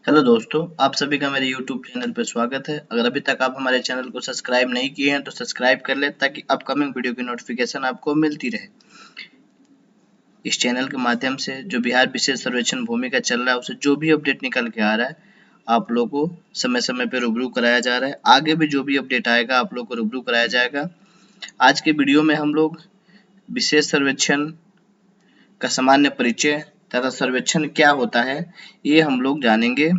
Hello दोस्तों, आप सभी का मेरे YouTube चैनल पर स्वागत है। अगर अभी तक आप हमारे चैनल को सब्सक्राइब नहीं किए हैं तो सब्सक्राइब कर लें ताकि अपकमिंग वीडियो की नोटिफिकेशन आपको मिलती रहे। इस चैनल के माध्यम से जो बिहार विशेष सर्वेक्षण भूमि का चल रहा है उसे जो भी अपडेट निकल के आ रहा है आप लोगों को समय समय पर रूबरू कराया जा रहा है। आगे भी जो भी अपडेट आएगा आप लोग को रूबरू कराया जाएगा। आज के वीडियो में हम लोग विशेष सर्वेक्षण का सामान्य परिचय तथा सर्वेक्षण क्या होता है ये हम लोग जानेंगे।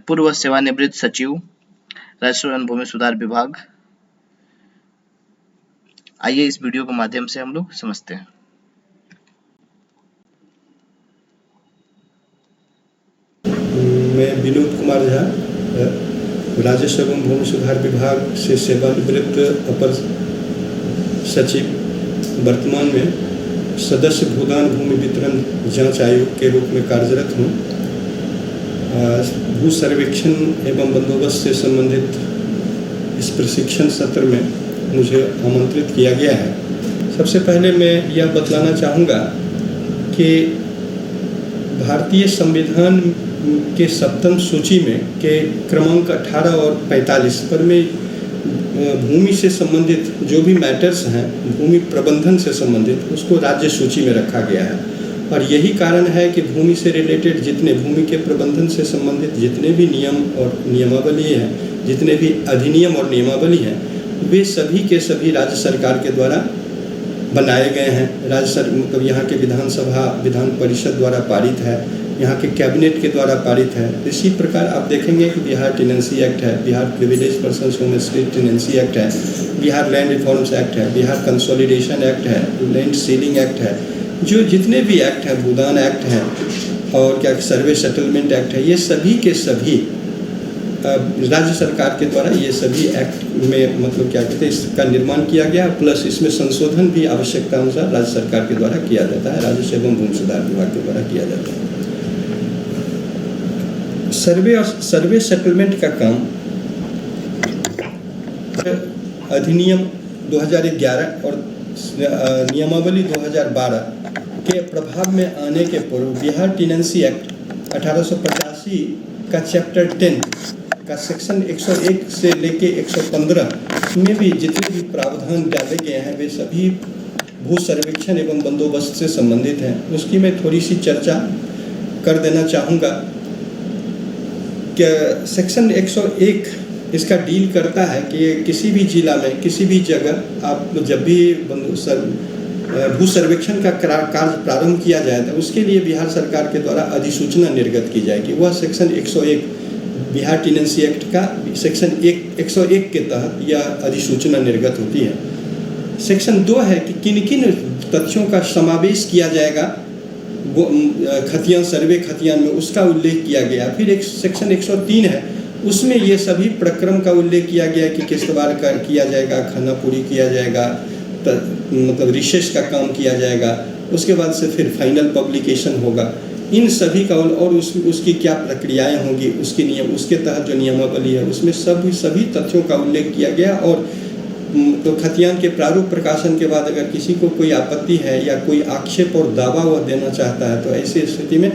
पूर्व सेवानिवृत्त सचिव राजस्व एवं भूमि सुधार विभाग। आइए इस वीडियो के माध्यम से हम लोग समझते हैं। मैं विनोद कुमार झा राजस्व एवं भूमि सुधार विभाग से सेवानिवृत्त अपर सचिव, वर्तमान में सदस्य भूदान भूमि वितरण जांच आयोग के रूप में कार्यरत हूँ। भू सर्वेक्षण एवं बंदोबस्त से संबंधित इस प्रशिक्षण सत्र में मुझे आमंत्रित किया गया है। सबसे पहले मैं यह बतलाना चाहूँगा कि भारतीय संविधान के सप्तम सूची में के क्रमांक 18 और 45 पर में भूमि से संबंधित जो भी मैटर्स हैं, भूमि प्रबंधन से संबंधित, उसको राज्य सूची में रखा गया है। और यही कारण है कि भूमि से रिलेटेड जितने भूमि के प्रबंधन से संबंधित जितने भी नियम और नियमावली हैं, जितने भी अधिनियम और नियमावली हैं, वे सभी के सभी राज्य सरकार के द्वारा बनाए गए हैं। मतलब यहाँ के विधानसभा विधान परिषद द्वारा पारित है, यहाँ के कैबिनेट के द्वारा पारित है। इसी प्रकार आप देखेंगे कि बिहार टेनेंसी एक्ट है, Bihar privilege persons home state tenancy act है, बिहार लैंड रिफॉर्म्स एक्ट है, बिहार कंसोलिडेशन एक्ट है, लैंड सीलिंग एक्ट है, जो जितने भी एक्ट हैं, भूदान एक्ट है और क्या सर्वे सेटलमेंट एक्ट है, ये सभी के सभी राज्य सरकार के द्वारा ये सभी एक्ट में मतलब क्या कहते हैं इसका निर्माण किया गया। प्लस इसमें संशोधन भी आवश्यकता अनुसार राज्य सरकार के द्वारा किया जाता है, राजस्व एवं भूमि सुधार विभाग के द्वारा किया जाता है। सर्वे और सर्वे सेटलमेंट का काम अधिनियम 2011 और नियमावली 2012 के प्रभाव में आने के पूर्व बिहार टेनेंसी एक्ट 1885 का चैप्टर 10 का सेक्शन 101 से लेके 115 में भी जितने भी प्रावधान डाले गए हैं वे सभी भू सर्वेक्षण एवं बंदोबस्त से संबंधित हैं। उसकी मैं थोड़ी सी चर्चा कर देना चाहूँगा कि सेक्शन 101 इसका डील करता है कि किसी भी जिला में किसी भी जगह आप जब भी भू सर्वेक्षण का कार्य प्रारंभ किया जाए तो उसके लिए बिहार सरकार के द्वारा अधिसूचना निर्गत की जाएगी। वह सेक्शन 101 बिहार टेनेंसी एक्ट का सेक्शन 101 के तहत यह अधिसूचना निर्गत होती है। सेक्शन 2 है कि किन किन तथ्यों का समावेश किया जाएगा वो खतियान सर्वे खतियान में, उसका उल्लेख किया गया। फिर एक सेक्शन 103 है, उसमें ये सभी प्रक्रम का उल्लेख किया गया कि किस बार किया जाएगा, खाना पूरी किया जाएगा, मतलब रिसर्च का काम किया जाएगा, उसके बाद से फिर फाइनल पब्लिकेशन होगा। इन सभी का और उसकी क्या प्रक्रियाएं होंगी, उसके नियम, उसके तहत जो नियमावली है उसमें सभी तथ्यों का उल्लेख किया गया। और तो खतियान के प्रारूप प्रकाशन के बाद अगर किसी को कोई आपत्ति है या कोई आक्षेप और दावा वह देना चाहता है तो ऐसी स्थिति में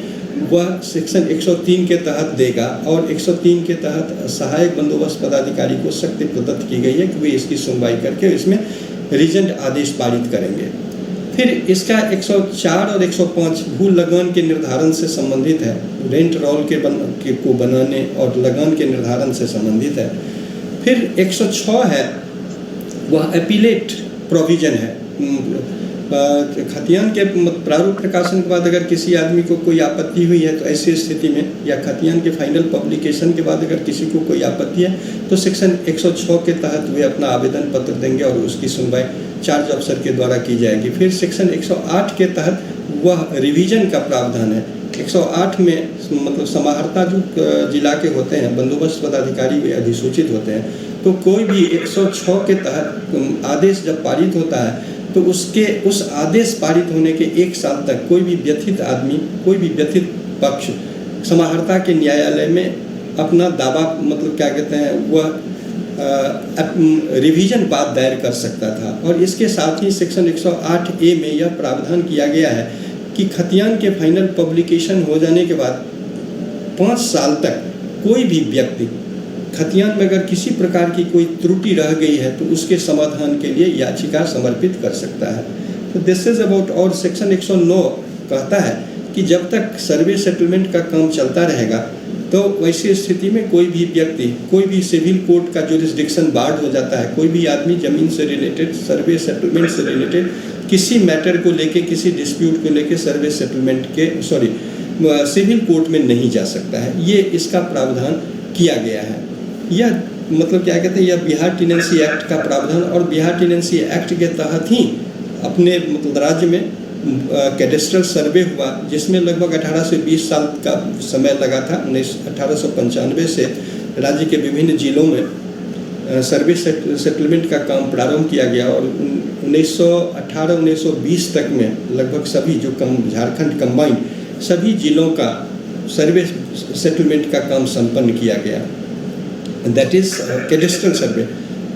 वह सेक्शन 103 के तहत देगा। और 103 के तहत सहायक बंदोबस्त पदाधिकारी को शक्ति प्रदत्त की गई है कि वे इसकी सुनवाई करके इसमें रीजेंट आदेश पारित करेंगे। फिर इसका 104 और 105 भू लगान के निर्धारण से संबंधित है, रेंट रोल को बनाने और लगान के निर्धारण से संबंधित है। फिर 106 है, वह अपीलेट प्रोविजन है। खतियान के प्रारूप प्रकाशन के बाद अगर किसी आदमी को कोई आपत्ति हुई है तो ऐसी स्थिति में, या खतियान के फाइनल पब्लिकेशन के बाद अगर किसी को कोई आपत्ति है तो सेक्शन 106 के तहत वे अपना आवेदन पत्र देंगे और उसकी सुनवाई चार्ज अफसर के द्वारा की जाएगी। फिर सेक्शन 108 के तहत वह रिवीजन का प्रावधान है। 108 में मतलब समाहर्ता जो जिला के होते हैं, बंदोबस्त पदाधिकारी वे अधिसूचित होते हैं, तो कोई भी 106 के तहत आदेश जब पारित होता है तो उस आदेश पारित होने के 1 साल तक कोई भी व्यथित आदमी, कोई भी व्यथित पक्ष समाहर्ता के न्यायालय में अपना दावा मतलब क्या कहते हैं वह रिवीजन बाद दायर कर सकता था। और इसके साथ ही सेक्शन 108A में यह प्रावधान किया गया है कि खतियान के फाइनल पब्लिकेशन हो जाने के बाद 5 साल तक कोई भी व्यक्ति खतियान में अगर किसी प्रकार की कोई त्रुटि रह गई है तो उसके समाधान के लिए याचिका समर्पित कर सकता है। तो दिस इज अबाउट, और सेक्शन 109 कहता है कि जब तक सर्वे सेटलमेंट का काम चलता रहेगा तो वैसी स्थिति में कोई भी व्यक्ति, कोई भी सिविल कोर्ट का जुरिस्डिक्शन बार्ड हो जाता है। कोई भी आदमी जमीन से रिलेटेड, सर्वे सेटलमेंट से रिलेटेड किसी मैटर को लेके, किसी डिस्प्यूट को लेके सर्वे सेटलमेंट के सिविल कोर्ट में नहीं जा सकता है। ये इसका प्रावधान किया गया है। यह मतलब क्या कहते हैं, यह बिहार टेनेंसी एक्ट का प्रावधान, और बिहार टेनेंसी एक्ट के तहत ही अपने मतलब राज्य में कैडेस्ट्रल सर्वे हुआ, जिसमें लगभग 18 से 20 साल का समय लगा था। 1895 से राज्य के विभिन्न जिलों में सर्वे सेटलमेंट का काम प्रारंभ किया गया, और 1918-1920 तक में लगभग सभी जो झारखंड कंबाइंड सभी जिलों का सर्वे सेटलमेंट का काम संपन्न किया गया, दैट इज़ कैडेस्ट्रल सर्वे।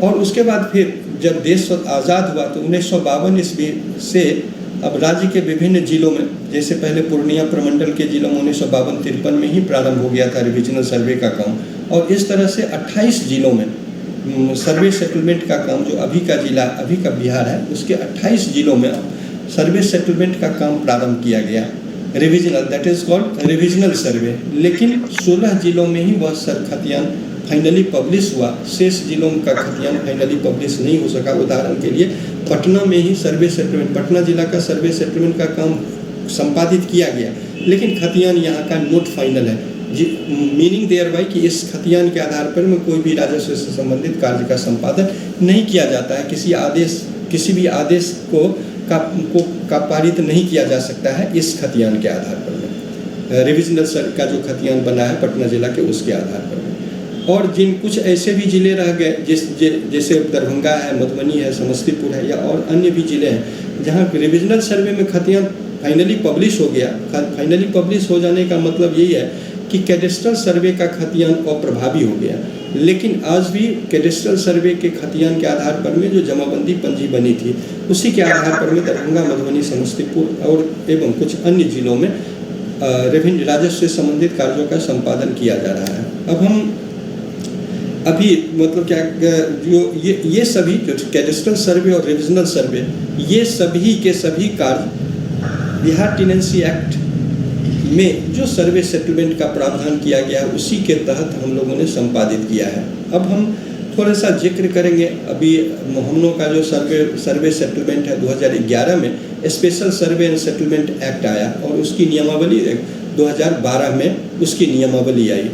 और उसके बाद फिर जब देश आज़ाद हुआ तो 1952 ईस्वी से अब राज्य के विभिन्न जिलों में, जैसे पहले पूर्णिया प्रमंडल के जिलों में 1952-53 में ही प्रारंभ हो गया था रिविजनल सर्वे का काम, और इस तरह से 28 जिलों में सर्वे सेटलमेंट का काम, जो अभी का जिला, अभी का बिहार है, उसके 28 जिलों में सर्वे सेटलमेंट का काम प्रारंभ किया गया, revisional, that is called revisional survey. लेकिन 16 जिलों में ही वह खतियान फाइनली पब्लिश हुआ, शेष जिलों का खतियान फाइनली पब्लिश नहीं हो सका। उदाहरण के लिए पटना में ही सर्वे सेटलमेंट, पटना जिला का सर्वे सेटलमेंट का काम संपादित किया गया, लेकिन खतियान यहाँ का नोट फाइनल है, मीनिंग देयर बाय कि इस खतियान के आधार पर में कोई भी राजस्व से संबंधित कार्य का संपादन नहीं किया जाता है। किसी भी आदेश का पारित नहीं किया जा सकता है इस खतियान के आधार पर में। रिविजनल सर का जो खतियान बना है पटना जिला के, उसके आधार पर में। और जिन कुछ ऐसे भी ज़िले रह गए जैसे दरभंगा है, मधुबनी है, समस्तीपुर है, या और अन्य भी ज़िले हैं जहाँ रिविजनल सर्वे में खतियान फाइनली पब्लिश हो गया। फाइनली पब्लिश हो जाने का मतलब यही है कि कैडेस्ट्रल सर्वे का खतियान अप्रभावी हो गया, लेकिन आज भी कैडेस्ट्रल सर्वे के खतियान के आधार पर में जो जमाबंदी पंजी बनी थी, उसी के आधार पर में दरभंगा, मधुबनी, समस्तीपुर और एवं कुछ अन्य जिलों में रेवेन्यू राजस्व से संबंधित कार्यों का संपादन किया जा रहा है। अब हम अभी मतलब क्या जो ये सभी जो कैडेस्ट्रल सर्वे और रिविजनल सर्वे, ये सभी के सभी कार्य बिहार टेनेंसी एक्ट में जो सर्वे सेटलमेंट का प्रावधान किया गया है उसी के तहत हम लोगों ने संपादित किया है। अब हम थोड़ा सा जिक्र करेंगे, अभी हम लोग का जो सर्वे सेटलमेंट है 2011 में special survey and settlement act आया, और उसकी नियमावली 2012 में उसकी नियमावली आई।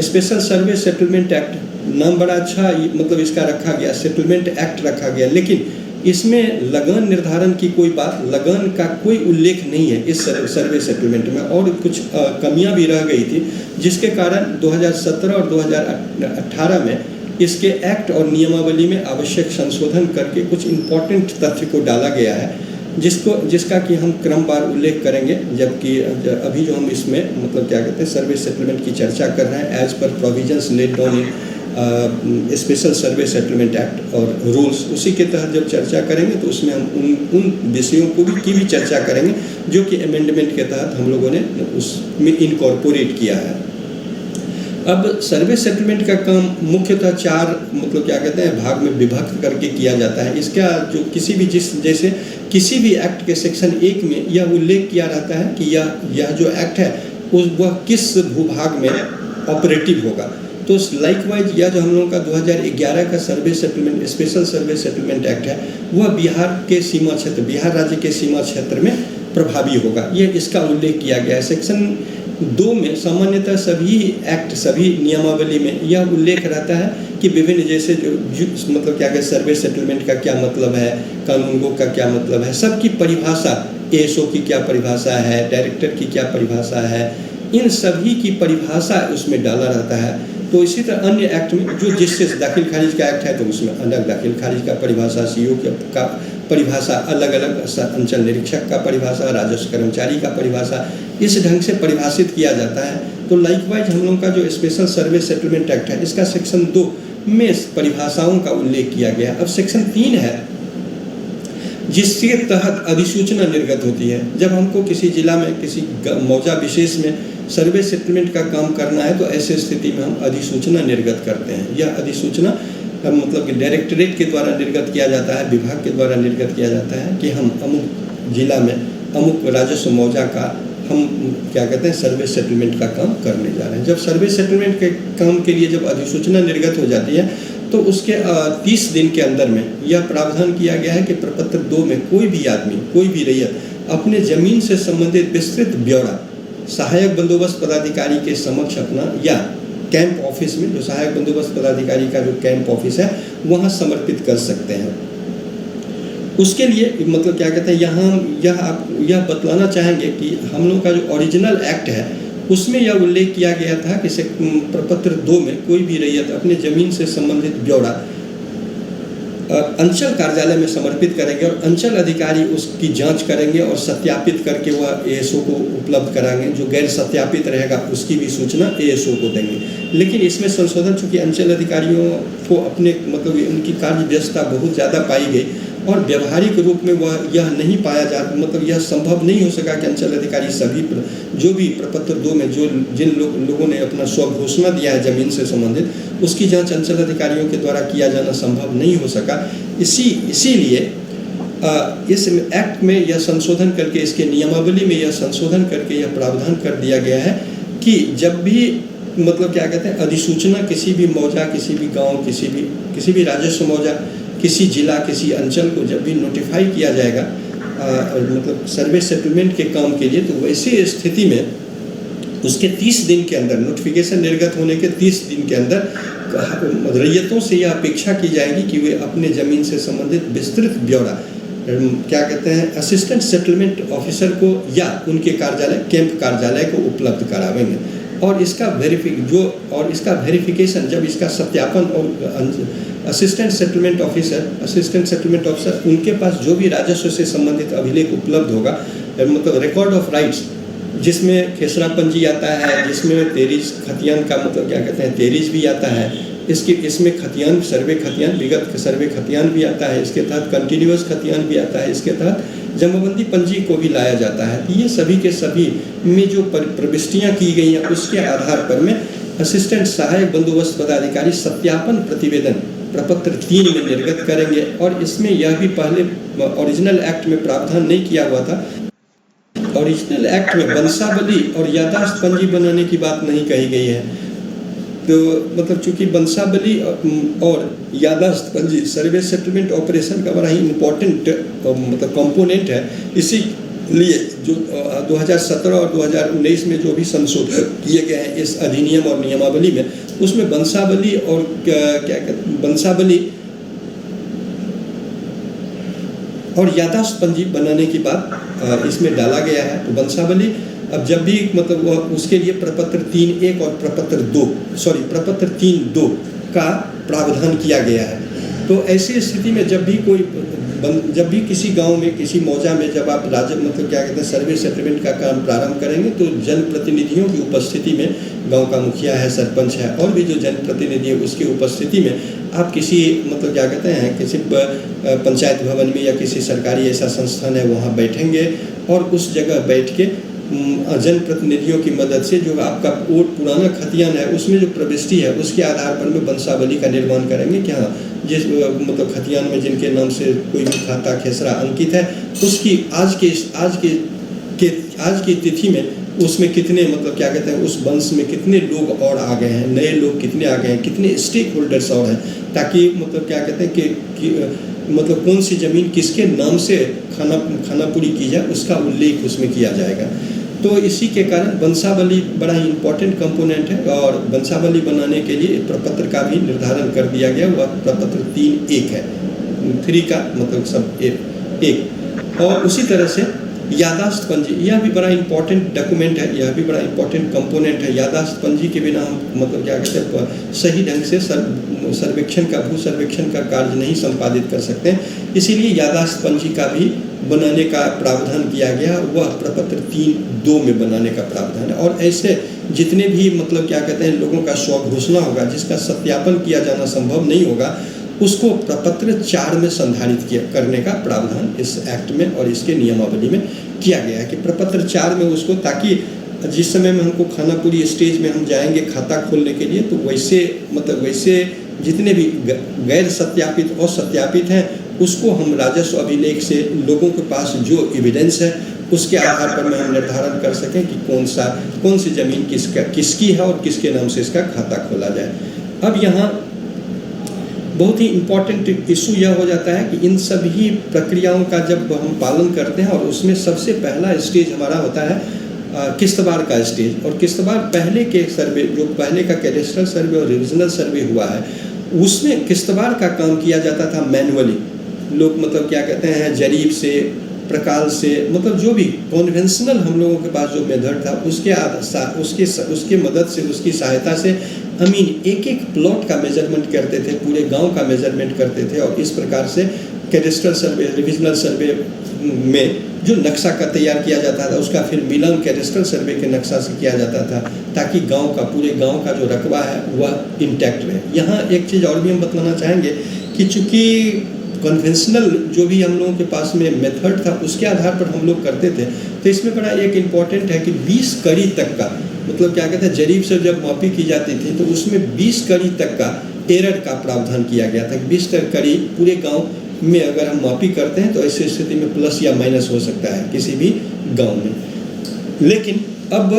स्पेशल सर्वे सेटलमेंट एक्ट नाम बड़ा अच्छा मतलब इसका रखा गया, सेटलमेंट एक्ट रखा गया, लेकिन इसमें लगन निर्धारण की कोई बात, लगन का कोई उल्लेख नहीं है इस सर्वे सेटलमेंट में, और कुछ कमियां भी रह गई थी, जिसके कारण 2017 और 2018 में इसके एक्ट और नियमावली में आवश्यक संशोधन करके कुछ इम्पोर्टेंट तथ्य को डाला गया है, जिसका कि हम क्रमवार उल्लेख करेंगे। जबकि अभी जो हम इसमें मतलब क्या कहते हैं सर्वे सेटलमेंट की चर्चा कर रहे हैं as per provisions laid down in special survey settlement act और रूल्स, उसी के तहत जब चर्चा करेंगे तो उसमें हम उन विषयों को भी चर्चा करेंगे जो कि अमेंडमेंट के तहत हम लोगों ने उसमें इनकॉर्पोरेट किया है। अब सर्वे सेटलमेंट का काम मुख्यतः 4 मतलब क्या कहते हैं भाग में विभक्त करके किया जाता है। इसका जो जैसे किसी भी एक्ट के सेक्शन 1 में यह उल्लेख किया रहता है कि यह जो एक्ट है वह किस भूभाग में ऑपरेटिव होगा। तो लाइकवाइज यह जो हम लोगों का 2011 का सर्वे settlement special survey settlement act है वह बिहार के सीमा क्षेत्र, बिहार राज्य के सीमा क्षेत्र में प्रभावी होगा, ये इसका उल्लेख किया गया है। सेक्शन 2 में सामान्यतः सभी एक्ट, सभी नियमावली में यह उल्लेख रहता है कि विभिन्न जैसे जो मतलब क्या कहते हैं सर्वे सेटलमेंट का क्या मतलब है, कानूनगो का क्या मतलब है, सबकी परिभाषा, एएसओ की क्या परिभाषा है, डायरेक्टर की क्या परिभाषा है, इन सभी की परिभाषा उसमें डाला रहता है। तो इसी तरह अन्य एक्ट में जो जिससे दाखिल खारिज का एक्ट है तो उसमें अलग दाखिल खारिज का परिभाषा, सीओ का परिभाषा, अलग अलग अंचल निरीक्षक का परिभाषा, राजस्व कर्मचारी का परिभाषा, इस ढंग से परिभाषित किया जाता है। तो लाइकवाइज हम लोगों का जो स्पेशल सर्वे सेटलमेंट एक्ट है इसका सेक्शन 2 में परिभाषाओं का उल्लेख किया गया। अब सेक्शन 3 है जिसके तहत अधिसूचना निर्गत होती है। जब हमको किसी जिला में किसी मौजा विशेष में सर्वे सेटलमेंट का काम करना है तो ऐसे स्थिति में हम अधिसूचना निर्गत करते हैं। यह अधिसूचना मतलब कि डायरेक्टरेट के द्वारा निर्गत किया जाता है, विभाग के द्वारा निर्गत किया जाता है कि हम अमुक जिला में अमुक राजस्व मौजा का हम क्या कहते हैं सर्वे सेटलमेंट का काम करने जा रहे हैं। जब सर्वे सेटलमेंट के काम के लिए जब अधिसूचना निर्गत हो जाती है तो उसके 30 दिन के अंदर में यह प्रावधान किया गया है कि प्रपत्र 2 में कोई भी आदमी, कोई भी रैयत अपने ज़मीन से संबंधित विस्तृत ब्यौरा सहायक बंदोबस्त पदाधिकारी के समक्ष अपना या कैंप ऑफिस में, जो सहायक बंदोबस्त पदाधिकारी का जो कैंप ऑफिस है वहाँ समर्पित कर सकते हैं। उसके लिए मतलब क्या कहते हैं यहाँ यह बतलाना चाहेंगे कि हम लोग का जो ओरिजिनल एक्ट है उसमें यह उल्लेख किया गया था कि प्रपत्र 2 में कोई भी रैयत अपने ज़मीन से संबंधित ब्यौरा अंचल कार्यालय में समर्पित करेंगे और अंचल अधिकारी उसकी जांच करेंगे और सत्यापित करके वह एएसओ को उपलब्ध कराएंगे। जो गैर सत्यापित रहेगा उसकी भी सूचना एएसओ को देंगे। लेकिन इसमें संशोधन, चूँकि अंचल अधिकारियों को अपने मतलब उनकी कार्य व्यस्तता बहुत ज़्यादा पाई गई और व्यवहारिक रूप में वह यह नहीं पाया जा मतलब यह संभव नहीं हो सका कि अंचल अधिकारी सभी जो भी प्रपत्र 2 में जो जिन लोगों ने अपना स्वघोषणा दिया है ज़मीन से संबंधित उसकी जांच अंचल अधिकारियों के द्वारा किया जाना संभव नहीं हो सका। इसीलिए इस एक्ट में यह संशोधन करके, इसके नियमावली में यह संशोधन करके यह प्रावधान कर दिया गया है कि जब भी मतलब क्या कहते हैं अधिसूचना किसी भी मौजा, किसी भी गाँव, किसी भी राजस्व मौजा, किसी जिला, किसी अंचल को जब भी नोटिफाई किया जाएगा मतलब सर्वे सेटलमेंट के काम के लिए, तो वैसी स्थिति में उसके 30 दिन के अंदर, नोटिफिकेशन निर्गत होने के 30 दिन के अंदर रैयतों से यह अपेक्षा की जाएगी कि वे अपने ज़मीन से संबंधित विस्तृत ब्यौरा क्या कहते हैं असिस्टेंट सेटलमेंट ऑफिसर को या उनके कार्यालय, कैंप कार्यालय को उपलब्ध करावेंगे। और इसका वेरिफिकेशन जब इसका सत्यापन और असिस्टेंट सेटलमेंट ऑफिसर उनके पास जो भी राजस्व से संबंधित अभिलेख उपलब्ध होगा, मतलब रिकॉर्ड ऑफ राइट्स जिसमें खेसरा पंजी आता है, जिसमें तेरीज खतियान का मतलब क्या कहते हैं तेरीज भी आता है, इसमें खतियान सर्वे खतियान, विगत सर्वे खतियान भी आता है, इसके तहत कंटिन्यूअस खतियान भी आता है, इसके तहत जमाबंदी पंजी को भी लाया जाता है। तो ये सभी के सभी में जो प्रविष्टियाँ की गई हैं उसके आधार पर में असिस्टेंट सहायक बंदोबस्त पदाधिकारी सत्यापन प्रतिवेदन प्रपत्र 3 में निर्गत करेंगे। और इसमें यह भी पहले ओरिजिनल एक्ट में प्रावधान नहीं किया हुआ था। ओरिजिनल एक्ट में बंसावली और याददाश्त पंजी बनाने की बात नहीं कही गई है, तो मतलब चूँकि बंसावली और याददाश्त पंजी सर्वे सेटलमेंट ऑपरेशन का बड़ा ही इम्पोर्टेंट मतलब कंपोनेंट है, इसीलिए जो 2017 और 2019 में जो भी संशोधन किए गए हैं इस अधिनियम और नियमावली में, उसमें बंसावली और क्या कहते बंसावली और याददाश्त पंजी बनाने की बात इसमें डाला गया है। तो बंसावली अब जब भी मतलब वह उसके लिए प्रपत्र 3.1 और प्रपत्र 3.2 का प्रावधान किया गया है। तो ऐसी स्थिति में जब भी किसी गांव में, किसी मौजा में जब आप मतलब क्या कहते हैं सर्वे सेटलमेंट का काम प्रारंभ करेंगे तो जनप्रतिनिधियों की उपस्थिति में, गांव का मुखिया है, सरपंच है और भी जो जनप्रतिनिधि है उसकी उपस्थिति में आप किसी मतलब क्या कहते हैं किसी पंचायत भवन में या किसी सरकारी ऐसा संस्थान है वहाँ बैठेंगे और उस जगह बैठ के जनप्रतिनिधियों की मदद से जो आपका पुराना खतियान है उसमें जो प्रविष्टि है उसके आधार पर में बंसावली का निर्माण करेंगे कि हाँ जिस मतलब खतियान में जिनके नाम से कोई भी खाता खेसरा अंकित है उसकी आज की तिथि में उसमें कितने मतलब क्या कहते हैं उस वंश में कितने लोग और आ गए हैं, नए लोग कितने आ गए हैं, कितने स्टेक होल्डर्स और हैं, ताकि मतलब क्या कहते हैं कि मतलब कौन सी ज़मीन किसके नाम से खाना पूरी की जाए उसका उल्लेख उसमें किया जाएगा। तो इसी के कारण बंसावली बड़ा ही इम्पोर्टेंट कंपोनेंट है और बंसावली बनाने के लिए प्रपत्र का भी निर्धारण कर दिया गया। वह प्रपत्र 3.1 है, 3 का मतलब सब 1। और उसी तरह से याददाश्त पंजी, यह भी बड़ा इंपॉर्टेंट डॉक्यूमेंट है, यह भी बड़ा इंपॉर्टेंट कंपोनेंट है। याददाश्त पंजी के बिना हम मतलब क्या कहते हैं सही ढंग से भू सर्वेक्षण का कार्य नहीं संपादित कर सकते हैं। इसीलिए याददाश्त पंजी का भी बनाने का प्रावधान किया गया, वह प्रपत्र 3.2 में बनाने का प्रावधान है। और ऐसे जितने भी मतलब क्या कहते हैं लोगों का स्वघोषणा होगा जिसका सत्यापन किया जाना संभव नहीं होगा उसको प्रपत्र 4 में संधारित करने का प्रावधान इस एक्ट में और इसके नियमावली में किया गया है कि प्रपत्र 4 में उसको, ताकि जिस समय में हमको खानापुरी स्टेज में हम जाएंगे खाता खोलने के लिए, तो वैसे वैसे जितने भी गैर सत्यापित और सत्यापित हैं उसको हम राजस्व अभिलेख से लोगों के पास जो एविडेंस है उसके आधार पर में हम निर्धारण कर सकें कि कौन सी ज़मीन किसकी है और किसके नाम से इसका खाता खोला जाए। अब यहाँ बहुत ही इम्पॉर्टेंट इशू यह हो जाता है कि इन सभी प्रक्रियाओं का जब हम पालन करते हैं, और उसमें सबसे पहला स्टेज हमारा होता है किश्तवाड़ का स्टेज। और किश्तवाड़ पहले के सर्वे, जो पहले का कैडेस्ट्रल सर्वे और रिविजनल सर्वे हुआ है, उसमें किश्तवाड़ का काम किया जाता था मैनुअली। लोग क्या कहते हैं, जरीब से, प्रकाल से, जो भी कॉन्वेंशनल हम लोगों के पास जो मेथड था उसके मदद से, उसकी सहायता से अमीन एक एक प्लॉट का मेजरमेंट करते थे, पूरे गांव का मेजरमेंट करते थे। और इस प्रकार से कैडेस्ट्रल सर्वे, रिविजनल सर्वे में जो नक्शा का तैयार किया जाता था उसका फिर मिलान कैडेस्ट्रल सर्वे के नक्शा से किया जाता था, ताकि पूरे गांव का जो रकबा है वह इंटैक्ट रहे। यहाँ एक चीज़ और भी हम बताना चाहेंगे कि चूँकि कन्वेंशनल जो भी हम लोगों के पास में मेथड था उसके आधार पर हम लोग करते थे, तो इसमें बड़ा एक इम्पॉर्टेंट है कि 20 कड़ी तक का, क्या कहते हैं, जरीब से जब मापी की जाती थी तो उसमें 20 कड़ी तक का एरर का प्रावधान किया गया था। 20 कड़ी पूरे गांव में अगर हम मापी करते हैं तो ऐसी स्थिति में प्लस या माइनस हो सकता है किसी भी गांव में। लेकिन अब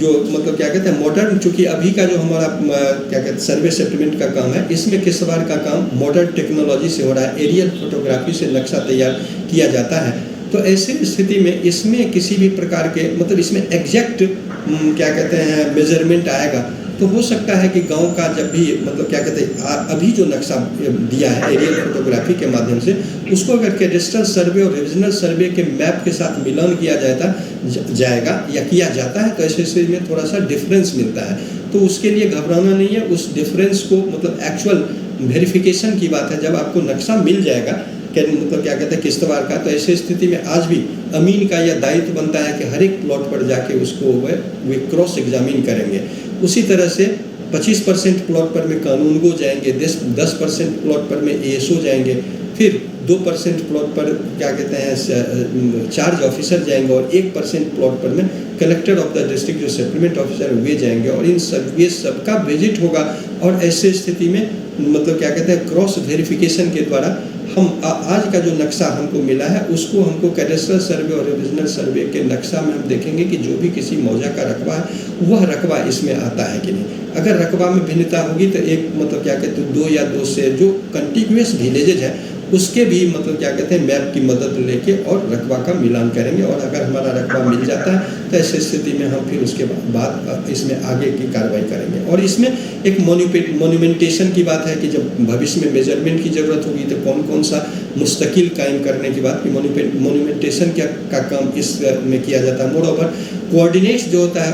जो क्या कहते हैं, मॉडर्न, चूँकि अभी का जो हमारा क्या कहते हैं सर्वे सेटलमेंट का काम है, इसमें किश्तवाड़ का काम मॉडर्न टेक्नोलॉजी से हो रहा है, एरियल फोटोग्राफी से नक्शा तैयार किया जाता है। तो ऐसे स्थिति में इसमें किसी भी प्रकार के इसमें एग्जैक्ट क्या कहते हैं मेजरमेंट आएगा, तो हो सकता है कि गांव का जब भी क्या कहते हैं अभी जो नक्शा दिया है एरियल फोटोग्राफी के माध्यम से, उसको अगर कैडेस्ट्रल सर्वे और रिविजनल सर्वे के मैप के साथ मिलान किया जाएगा या किया जाता है, तो ऐसे स्थिति में थोड़ा सा डिफरेंस मिलता है। तो उसके लिए घबराना नहीं है, उस डिफरेंस को एक्चुअल वेरिफिकेशन की बात है। जब आपको नक्शा मिल जाएगा क्या कहते हैं किश्तवाड़ का, तो ऐसी स्थिति में आज भी अमीन का यह दायित्व बनता है कि हर एक प्लॉट पर जाके उसको वे क्रॉस एग्जामिन करेंगे। उसी तरह से 25% प्लॉट पर में कानूनगो जाएंगे, 10% प्लॉट पर में एएसओ जाएंगे, फिर 2% प्लॉट पर क्या कहते हैं चार्ज ऑफिसर जाएंगे, और 1% प्लॉट पर में कलेक्टर ऑफ द डिस्ट्रिक्ट जो सेटलमेंट ऑफिसर वे जाएंगे। और ये सबका विजिट होगा, और ऐसे स्थिति में क्या कहते हैं क्रॉस वेरिफिकेशन के द्वारा हम आज का जो नक्शा हमको मिला है उसको हमको कैडेस्ट्रल सर्वे और रिविजनल सर्वे के नक्शा में हम देखेंगे कि जो भी किसी मौजा का रकबा है वह रकबा इसमें आता है कि नहीं। अगर रकबा में भिन्नता होगी तो एक क्या कहते हैं 2 या 2 से जो कंटिन्यूअस विलेजेज है उसके भी क्या कहते हैं मैप की मदद लेके और रकबा का मिलान करेंगे। और अगर हमारा रकबा मिल जाता है तो ऐसी स्थिति में हम फिर उसके बाद इसमें आगे की कार्रवाई करेंगे। और इसमें एक मोन्यूमेंटेशन की बात है कि जब भविष्य में मेजरमेंट की ज़रूरत होगी तो कौन कौन सा मुस्तकिल कायम करने की बात की मोन्यूमेंटेशन का काम इस में किया जाता है। मोर ओवर कोऑर्डिनेट्स जो होता है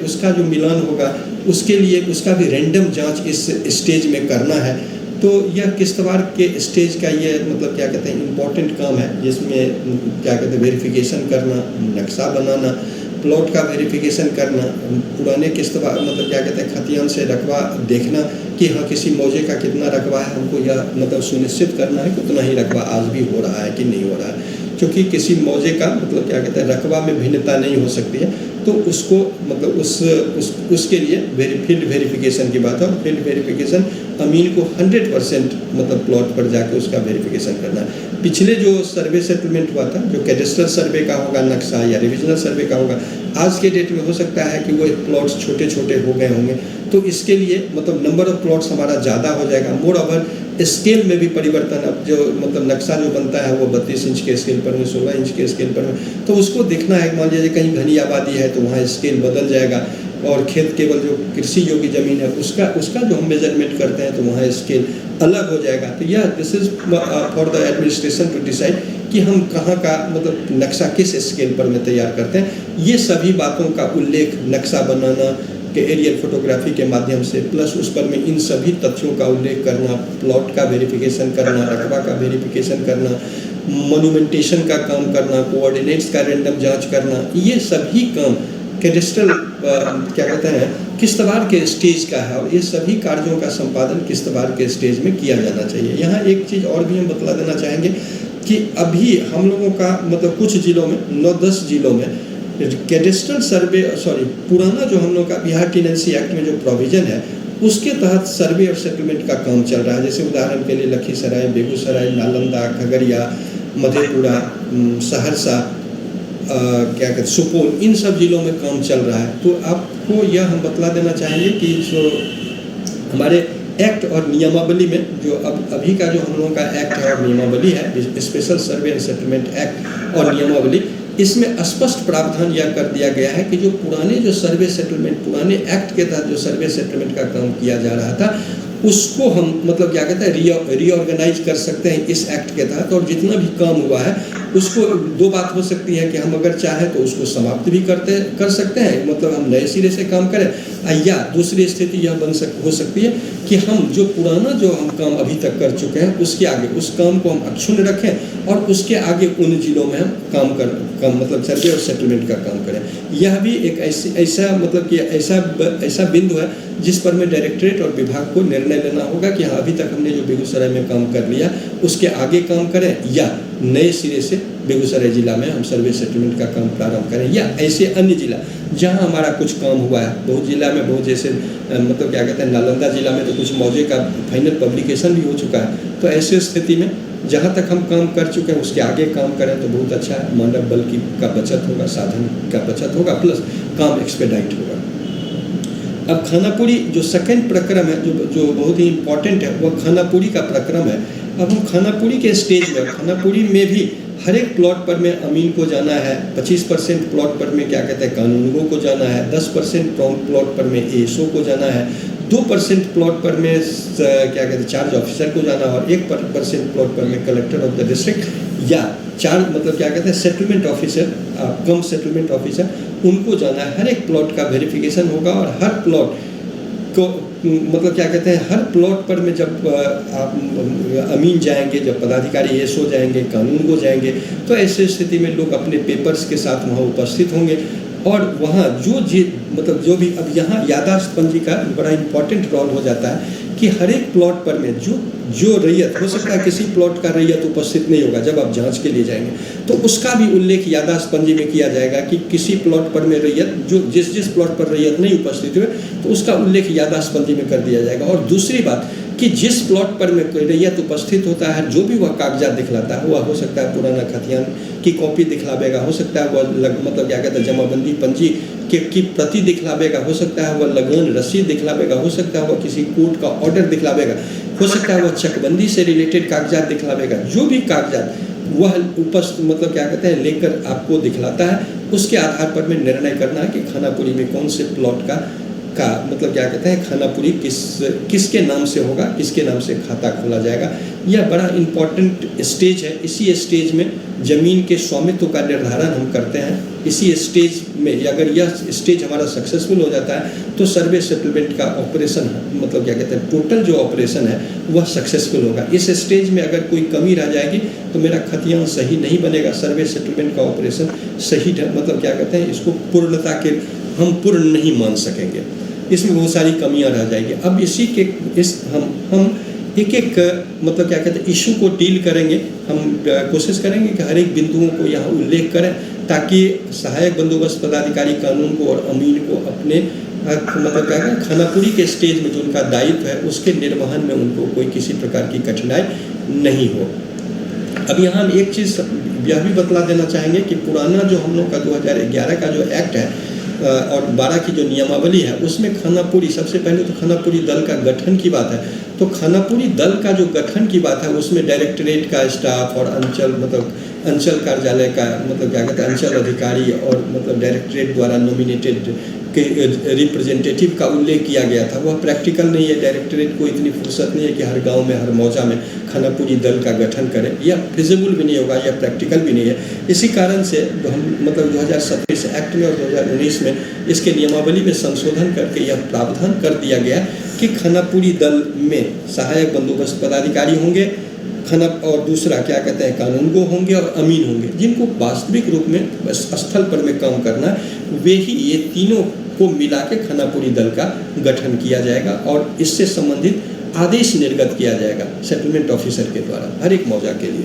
उसका जो मिलान होगा उसके लिए उसका भी रैंडम जांच इस स्टेज में करना है। तो यह किश्तवाड़ के स्टेज का ये क्या कहते हैं इम्पोर्टेंट काम है, जिसमें क्या कहते हैं वेरिफिकेशन करना, नक्शा बनाना, प्लॉट का वेरिफिकेशन करना, पुराने किश्तवाड़ क्या कहते हैं खतियान से रकबा देखना कि हाँ किसी मौजे का कितना रकबा है, हमको यह सुनिश्चित करना है कि उतना ही रकबा आज भी हो रहा है कि नहीं हो रहा है। क्योंकि किसी मौजे का क्या कहते हैं रकबा में भिन्नता नहीं हो सकती है, तो उसको उसके लिए फील्ड वेरिफिकेशन की बात है। और फील्ड वेरिफिकेशन अमीन को 100% प्लॉट पर जाके उसका वेरिफिकेशन करना है। पिछले जो सर्वे सेटलमेंट हुआ था, जो कैडेस्ट्रल सर्वे का होगा नक्शा या रिविजनल सर्वे का होगा, आज के डेट में हो सकता है कि वो प्लॉट्स छोटे छोटे हो गए होंगे, तो इसके लिए नंबर ऑफ प्लॉट्स हमारा ज़्यादा हो जाएगा। मोर ओवर स्केल में भी परिवर्तन, अब जो नक्शा जो बनता है वो 32 इंच के स्केल पर में, 16 इंच के स्केल पर में, तो उसको देखना है। मान लीजिए कहीं घनी आबादी है तो वहाँ स्केल बदल जाएगा, और खेत केवल जो कृषि योग्य ज़मीन है उसका जो हम मेजरमेंट करते हैं तो वहाँ स्केल अलग हो जाएगा। तो यह this is for the administration to decide कि हम कहाँ का नक्शा किस स्केल पर में तैयार करते हैं। ये सभी बातों का उल्लेख नक्शा बनाना के एरियल फोटोग्राफी के माध्यम से, प्लस उस पर में इन सभी तथ्यों का उल्लेख करना, प्लॉट का वेरिफिकेशन करना, रकबा का वेरिफिकेशन करना, मोन्यूमेंटेशन का काम करना, कोऑर्डिनेट्स का रैंडम जांच करना, ये सभी काम कैडेस्ट्रल क्या कहते हैं किश्तवाड़ के स्टेज का है। और ये सभी कार्यों का संपादन किश्तवाड़ के स्टेज में किया जाना चाहिए। यहाँ एक चीज़ और भी हम बतला देना चाहेंगे कि अभी हम लोगों का कुछ जिलों में 9-10 जिलों में कैडेस्ट्रल सर्वे पुराना जो हम लोग का बिहार टेनेंसी एक्ट में जो प्रोविज़न है उसके तहत सर्वे और सेटलमेंट का काम चल रहा है। जैसे उदाहरण के लिए लखीसराय, बेगूसराय, नालंदा, खगड़िया, मधेपुरा, सहरसा, क्या कहते सुपौल, इन सब जिलों में काम चल रहा है। तो आपको यह हम बतला देना चाहेंगे कि जो हमारे एक्ट और नियमावली में जो अभी का जो हम लोगों का एक्ट है और नियमावली है, special survey and settlement act और नियमावली, इसमें स्पष्ट प्रावधान यह कर दिया गया है कि जो पुराने जो सर्वे सेटलमेंट, पुराने एक्ट के तहत जो सर्वे सेटलमेंट का काम किया जा रहा था उसको हम मतलब क्या कहते हैं रीऑर्गेनाइज कर सकते हैं इस एक्ट के तहत। और जितना भी काम हुआ है उसको दो बात हो सकती है कि हम अगर चाहें तो उसको समाप्त भी कर सकते हैं, मतलब हम नए सिरे से काम करें, या दूसरी स्थिति यह हो सकती है कि हम जो पुराना जो हम काम अभी तक कर चुके हैं उसके आगे उस काम को हम अक्षुण्ण रखें और उसके आगे उन जिलों में हम काम मतलब सर्वे और सेटलमेंट का काम करें। यह भी एक ऐसा मतलब कि ऐसा बिंदु है जिस पर में डायरेक्टरेट और विभाग को निर्णय लेना होगा कि हाँ अभी तक हमने जो बेगूसराय में काम कर लिया उसके आगे काम करें या नए सिरे से बेगूसराय जिला में हम सर्वे सेटलमेंट का काम प्रारंभ करें, या ऐसे अन्य जिला जहां हमारा कुछ काम हुआ है। बहुत जिला में बहुत जैसे मतलब क्या कहते हैं नालंदा जिला में तो कुछ मौजे का फाइनल पब्लिकेशन भी हो चुका है। तो ऐसे स्थिति में जहां तक हम काम कर चुके हैं उसके आगे काम करें तो बहुत अच्छा है। मानव बल का बचत होगा, साधन का बचत होगा, प्लस काम एक्सपेडाइट होगा। अब खानापुरी जो सेकंड प्रक्रम है जो बहुत ही इम्पोर्टेंट है वह खानापुरी का प्रक्रम है। अब हम खानापुरी के स्टेज में, खानापुरी में भी हर एक प्लॉट पर में अमीन को जाना है, 25% प्लॉट पर में क्या कहते हैं कानूनगो को जाना है, 10% प्लॉट पर में एएसओ को जाना है, 2% प्लॉट पर में क्या कहते हैं चार्ज ऑफिसर को जाना है और 1% प्लॉट पर में कलेक्टर ऑफ द डिस्ट्रिक्ट या मतलब क्या कहते हैं सेटलमेंट ऑफिसर, कम सेटलमेंट ऑफिसर, उनको जाना है। हर एक प्लॉट का वेरिफिकेशन होगा और हर प्लॉट को मतलब क्या कहते हैं हर प्लॉट पर में जब आप अमीन जाएंगे, जब पदाधिकारी एएसओ जाएंगे, कानून को जाएंगे, तो ऐसे स्थिति में लोग अपने पेपर्स के साथ वहाँ उपस्थित होंगे और वहाँ जो भी अब यहाँ यादाश्त पंजी का बड़ा इम्पोर्टेंट रोल हो जाता है कि हर एक प्लॉट पर में जो रैयत हो सकता है किसी प्लॉट का रैयत उपस्थित नहीं होगा जब आप जांच के लिए जाएंगे, तो उसका भी उल्लेख यादाश्त पंजी में किया जाएगा कि किसी प्लॉट पर में रैयत जो जिस प्लॉट पर रैयत नहीं उपस्थित हुए तो उसका उल्लेख यादाश्त पंजी में कर दिया जाएगा। और दूसरी बात कि जिस प्लॉट पर में रैयत उपस्थित होता है जो भी वह कागजात दिखलाता है, वह हो सकता है पुराना खतियान की कॉपी दिखलावेगा, हो सकता है वह मतलब क्या कहते हैं जमाबंदी पंजी की प्रति दिखलावेगा, हो सकता है वह लगन रसीद दिखलावेगा, हो सकता है वह किसी कोर्ट का ऑर्डर दिखलावेगा, हो सकता है वह चकबंदी से रिलेटेड कागजात दिखलावेगा। जो भी कागजात वह मतलब क्या कहते हैं लेकर आपको दिखलाता है, उसके आधार पर में निर्णय करना है कि खानापुरी में कौन से प्लॉट का मतलब क्या कहते हैं खानापुरी किसके नाम से होगा, किसके नाम से खाता खोला जाएगा। यह बड़ा इम्पॉर्टेंट स्टेज है। इसी स्टेज में ज़मीन के स्वामित्व का निर्धारण हम करते हैं। इसी स्टेज में अगर यह स्टेज हमारा सक्सेसफुल हो जाता है तो सर्वे सेटलमेंट का ऑपरेशन मतलब क्या कहते हैं टोटल जो ऑपरेशन है वह सक्सेसफुल होगा। इस स्टेज में अगर कोई कमी रह जाएगी तो मेरा खतियान सही नहीं बनेगा, सर्वे सेटलमेंट का ऑपरेशन सही मतलब क्या कहते हैं इसको पूर्णता के हम पूर्ण नहीं मान सकेंगे, इसमें बहुत सारी कमियां रह जाएगी। अब इसी के हम एक मतलब क्या कहते हैं इशू को डील करेंगे। हम कोशिश करेंगे कि हर एक बिंदुओं को यहाँ उल्लेख करें ताकि सहायक बंदोबस्त पदाधिकारी कानून को और अमीन को अपने मतलब क्या कहते हैं खानापुरी के स्टेज में जो उनका दायित्व है उसके निर्वहन में उनको कोई किसी प्रकार की कठिनाई नहीं हो। अब यहाँ हम एक चीज़ यह भी बतला देना चाहेंगे कि पुराना जो हम लोग का 2011 का जो एक्ट है और 12 की जो नियमावली है उसमें खानापुरी सबसे पहले तो खानापुरी दल का गठन की बात है। तो खानापुरी दल का जो गठन की बात है उसमें डायरेक्टरेट का स्टाफ और अंचल कार्यालय का मतलब क्या कहते हैं अंचल अधिकारी और मतलब डायरेक्टरेट द्वारा नॉमिनेटेड के रिप्रेजेंटेटिव का उल्लेख किया गया था। वह प्रैक्टिकल नहीं है, डायरेक्टरेट को इतनी फुर्सत नहीं है कि हर गांव में हर मौजा में खानापुरी दल का गठन करें, यह फिजिबल भी नहीं होगा, यह प्रैक्टिकल भी नहीं है। इसी कारण से हम मतलब 2027 एक्ट में और 2019 में इसके नियमावली में संशोधन करके यह प्रावधान कर दिया गया कि खानापुरी दल में सहायक बंदोबस्त पदाधिकारी होंगे और दूसरा क्या कहते हैं कानूनगो होंगे और अमीन होंगे, जिनको वास्तविक रूप में स्थल पर में काम करना है वे ही ये तीनों को मिला के खानापुरी दल का गठन किया जाएगा और इससे संबंधित आदेश निर्गत किया जाएगा सेटलमेंट ऑफिसर के द्वारा हर एक मौजा के लिए।